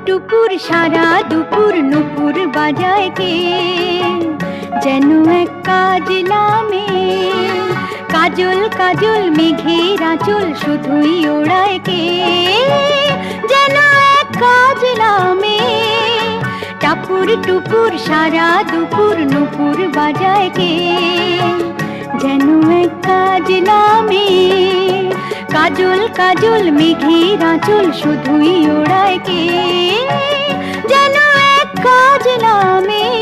টুপুর সারা দুপুর নুপুর বাজায় কে, যেন এক কাজলা মেয়ে। কাজল কাজল মেঘের আঁচল শুধুই ওড়ায় কে, যেন এক কাজলা মেয়ে। টাপুর টুপুর সারা দুপুর নুপুর বাজায় কে, যেন এক কাজলা মেয়ে। কাজল কাজল মেঘের আঁচল শুধুই ওড়ায় কে, যেন এক কাজলা মেয়ে।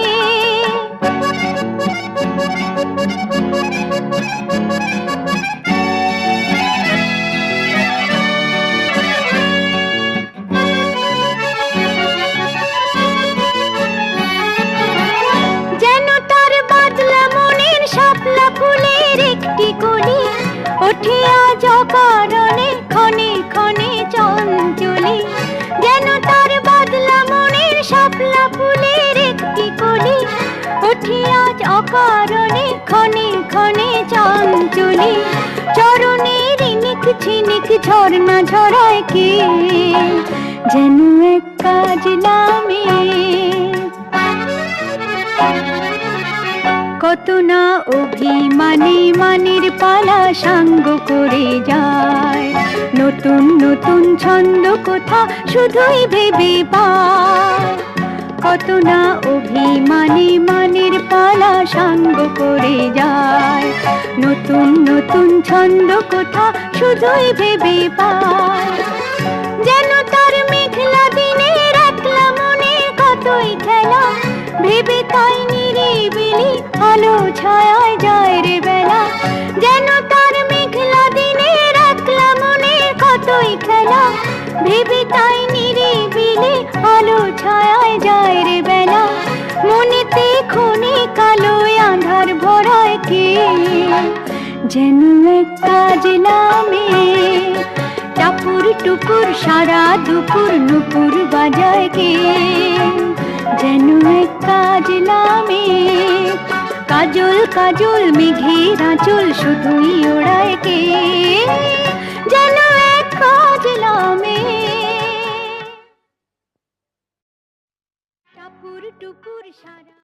যেন তার বাদলা মনের শাপলা ফুলের একটি কলি, ওঠে আজ অকারণে ক্ষণে ক্ষণে চঞ্চলি। যেন তার বাদলা মনের শাপলা ফুলের একটি কলি, ওঠে আজ অকারণে ক্ষণে ক্ষণে চঞ্চলি। চরণে রিনিক ঝিনিক ঝর্ণা ঝরায় কে, যেন এক কাজলা মেয়ে। কত না অভিমানে মানের পালা সাঙ্গ করে যায়, নতুন নতুন ছন্দ কোথা শুধুই ভেবে পায়। কত না অভিমানে মানের পালা সাঙ্গ করে যায়, নতুন নতুন ছন্দ কোথা শুধুই ভেবে পায়। যেন তার মেঘলা দিনের একলা মনে কতই খেলা, ভেবে তাই নিরিবিলি আলো ছায়ায় যায় রে বেলা। যেন তার মেঘলা দিনের একলা মনে কতই খেলা, ভেবে তাই নিরিবিলি আলো ছায়ায় যায় রে বেলা। মনেতে ক্ষণে কালো আঁধার ভরায় কে, যেন এক কাজলা মেয়ে। টাপুর টুপুর সারা দুপুর নুপুর বাজায় কে, যেন এক কাজলা মেয়ে। কাজল কাজল মেঘের আঁচল শুধুই ওড়ায় কে, যেন এক কাজলা মেয়ে। টাপুর টুপুর সারা